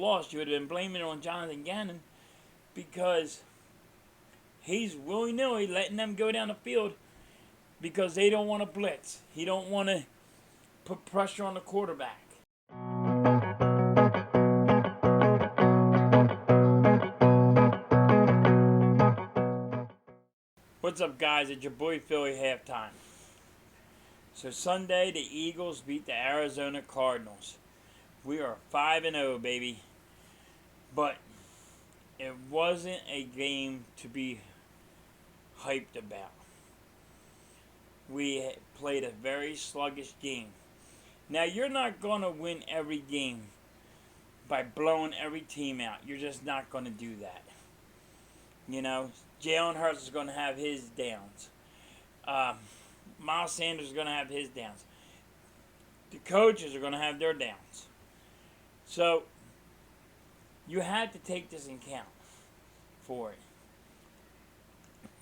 lost, you would have been blaming it on Jonathan Gannon because he's willy-nilly letting them go down the field because they don't want to blitz. He don't want to put pressure on the quarterback. What's up, guys? It's your boy Philly halftime. So Sunday, the Eagles beat the Arizona Cardinals. We are 5-0, baby. But it wasn't a game to be hyped about. We played a very sluggish game. Now, you're not going to win every game by blowing every team out. You're just not going to do that. You know, Jalen Hurts is going to have his downs. Miles Sanders is going to have his downs. The coaches are going to have their downs. So, you have to take this in count for it.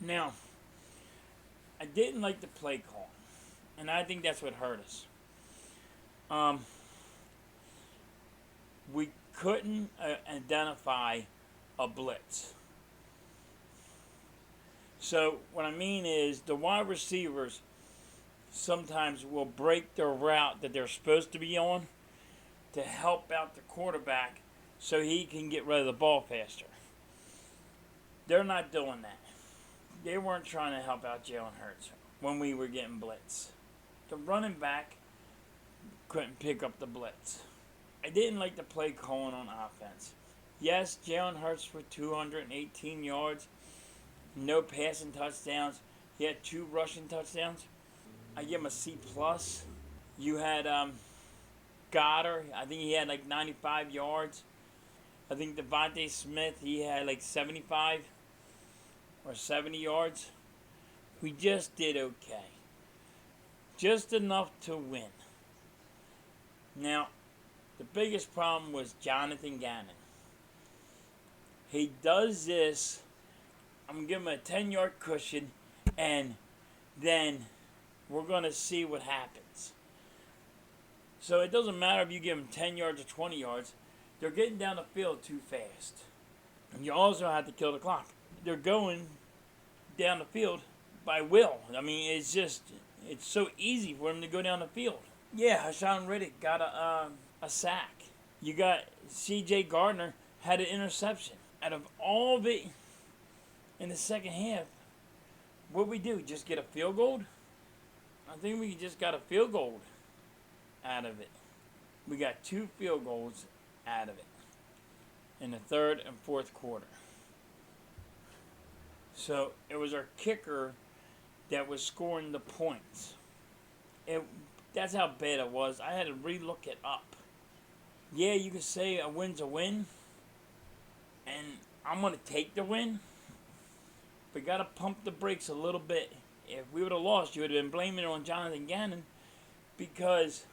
Now, I didn't like the play call, and I think that's what hurt us. We couldn't identify a blitz. So what I mean is the wide receivers sometimes will break their route that they're supposed to be on to help out the quarterback so he can get rid of the ball faster. They're not doing that. They weren't trying to help out Jalen Hurts when we were getting blitz. The running back couldn't pick up the blitz. I didn't like the play calling on offense. Yes, Jalen Hurts for 218 yards. No passing touchdowns. He had 2 rushing touchdowns. I give him a C+. You had Goddard. I think he had like 95 yards. I think Devontae Smith, he had like 75 or 70 yards. We just did okay. Just enough to win. Now, the biggest problem was Jonathan Gannon. He does this. I'm going to give him a 10-yard cushion, and then we're going to see what happens. So it doesn't matter if you give them 10 yards or 20 yards. They're getting down the field too fast. And you also have to kill the clock. They're going down the field by will. I mean, it's so easy for them to go down the field. Yeah, Hassan Reddick got a sack. You got C.J. Gardner had an interception. Out of all of it in the second half, what we do? Just get a field goal? I think we just got a field goal out of it. We got 2 field goals out of it in the third and fourth quarter. So it was our kicker that was scoring the points. That's how bad it was. I had to re-look it up. Yeah, you could say a win's a win, and I'm going to take the win. We got to pump the brakes a little bit. If we would have lost, you would have been blaming it on Jonathan Gannon because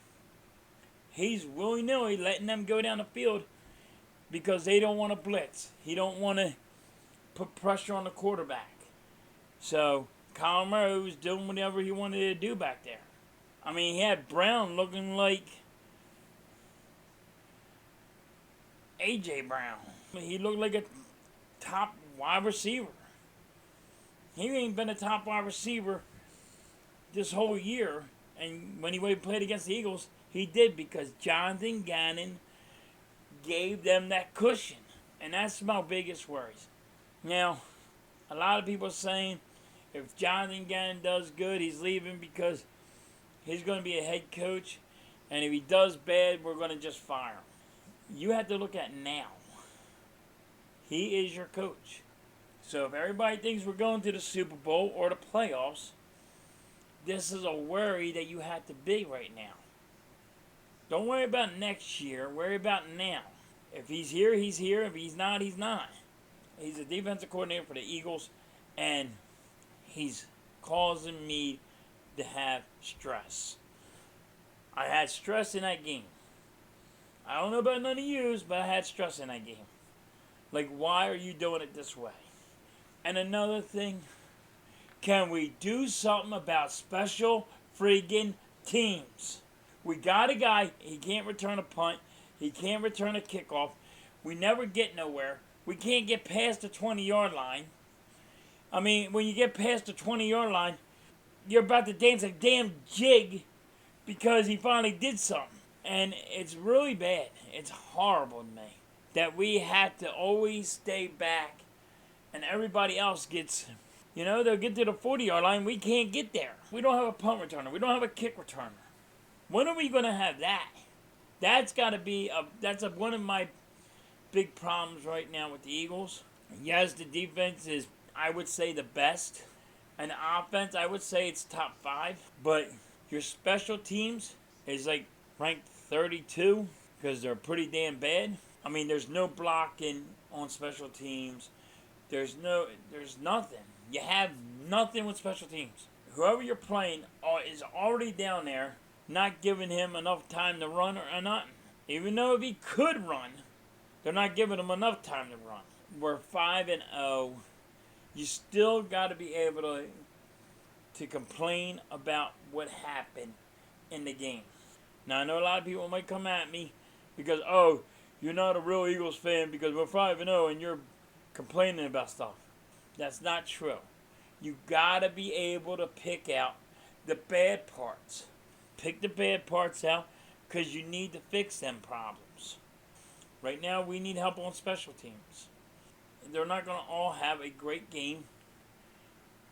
he's willy-nilly letting them go down the field because they don't want to blitz. He don't want to put pressure on the quarterback. So Kyler Murray was doing whatever he wanted to do back there. I mean, he had Brown looking like A.J. Brown. He looked like a top wide receiver. He ain't been a top wide receiver this whole year. And when he played against the Eagles, he did because Jonathan Gannon gave them that cushion. And that's my biggest worries. Now, a lot of people are saying if Jonathan Gannon does good, he's leaving because he's going to be a head coach. And if he does bad, we're going to just fire him. You have to look at now. He is your coach. So if everybody thinks we're going to the Super Bowl or the playoffs, this is a worry that you have to be right now. Don't worry about next year. Worry about now. If he's here, he's here. If he's not, he's not. He's a defensive coordinator for the Eagles, and he's causing me to have stress. I had stress in that game. I don't know about none of yous, but I had stress in that game. Like, why are you doing it this way? And another thing, can we do something about special friggin' teams? We got a guy, he can't return a punt, he can't return a kickoff. We never get nowhere. We can't get past the 20-yard line. I mean, when you get past the 20-yard line, you're about to dance a damn jig because he finally did something. And it's really bad. It's horrible to me that we have to always stay back and everybody else gets, they'll get to the 40-yard line. We can't get there. We don't have a punt returner. We don't have a kick returner. When are we going to have that? That's got to be, one of my big problems right now with the Eagles. Yes, the defense is, I would say, the best. And the offense, I would say it's top 5. But your special teams is like ranked 32 because they're pretty damn bad. I mean, there's no blocking on special teams. There's nothing. You have nothing with special teams. Whoever you're playing is already down there, not giving him enough time to run or nothing. Even though if he could run, they're not giving him enough time to run. We're 5-0. You still got to be able to complain about what happened in the game. Now, I know a lot of people might come at me because, you're not a real Eagles fan because we're 5-0 and you're complaining about stuff. That's not true. You got to be able to pick out the bad parts. Pick the bad parts out because you need to fix them problems. Right now, we need help on special teams. They're not going to all have a great game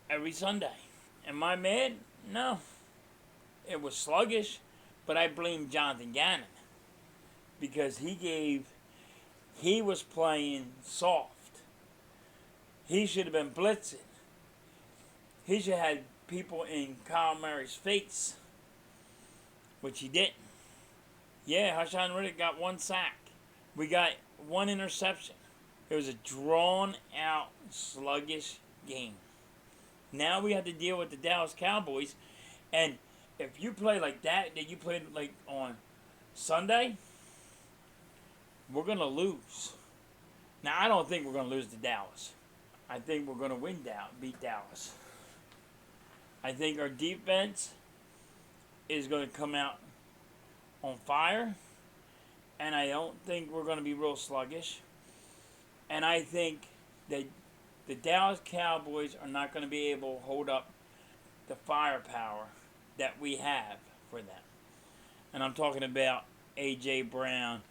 every Sunday. Am I mad? No. It was sluggish, but I blame Jonathan Gannon because he was playing soft. He should have been blitzing. He should have had people in Kyle Murray's face, which he didn't. Yeah, Hassan Reddick got 1 sack. We got 1 interception. It was a drawn-out, sluggish game. Now we have to deal with the Dallas Cowboys, and if you play like that you played like on Sunday, we're going to lose. Now, I don't think we're going to lose to Dallas. I think we're going to beat Dallas. I think our defense is going to come out on fire, and I don't think we're going to be real sluggish. And I think that the Dallas Cowboys are not going to be able to hold up the firepower that we have for them. And I'm talking about A.J. Brown,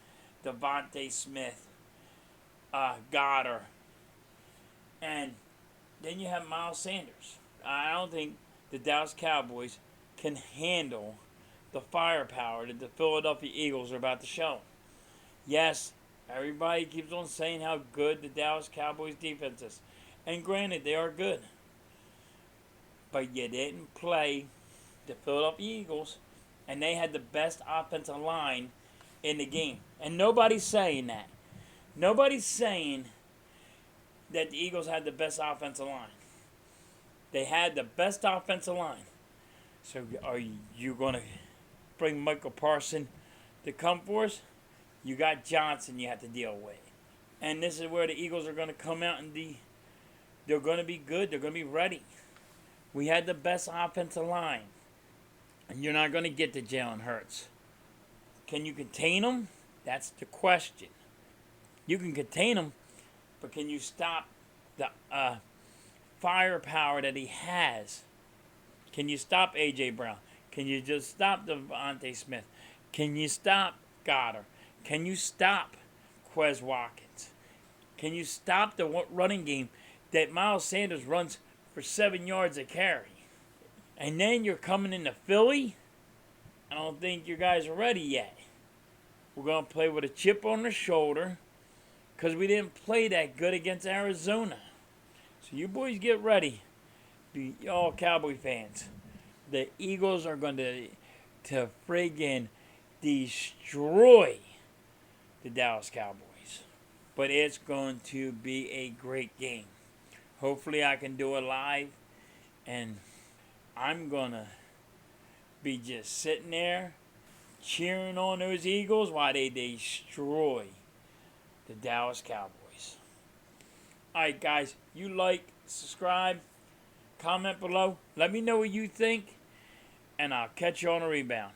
Devontae Smith, Goddard, and then you have Miles Sanders. I don't think the Dallas Cowboys can handle the firepower that the Philadelphia Eagles are about to show. Yes, everybody keeps on saying how good the Dallas Cowboys defense is. And granted, they are good. But you didn't play the Philadelphia Eagles, and they had the best offensive line in the game. And nobody's saying that. Nobody's saying that the Eagles had the best offensive line. They had the best offensive line. So are you going to bring Michael Parsons to come for us? You got Johnson you have to deal with. And this is where the Eagles are going to come out and they're going to be good. They're going to be ready. We had the best offensive line. And you're not going to get to Jalen Hurts. Can you contain him? That's the question. You can contain him, but can you stop the firepower that he has? Can you stop A.J. Brown? Can you just stop Devontae Smith? Can you stop Goddard? Can you stop Quez Watkins? Can you stop the running game that Miles Sanders runs for 7 yards a carry? And then you're coming into Philly? I don't think you guys are ready yet. We're going to play with a chip on the shoulder because we didn't play that good against Arizona. So you boys get ready. Be all Cowboy fans. The Eagles are going to friggin' destroy the Dallas Cowboys. But it's going to be a great game. Hopefully I can do it live. And I'm going to be just sitting there cheering on those Eagles while they destroy the Dallas Cowboys. Alright guys, you like, subscribe, comment below. Let me know what you think. And I'll catch you on a rebound.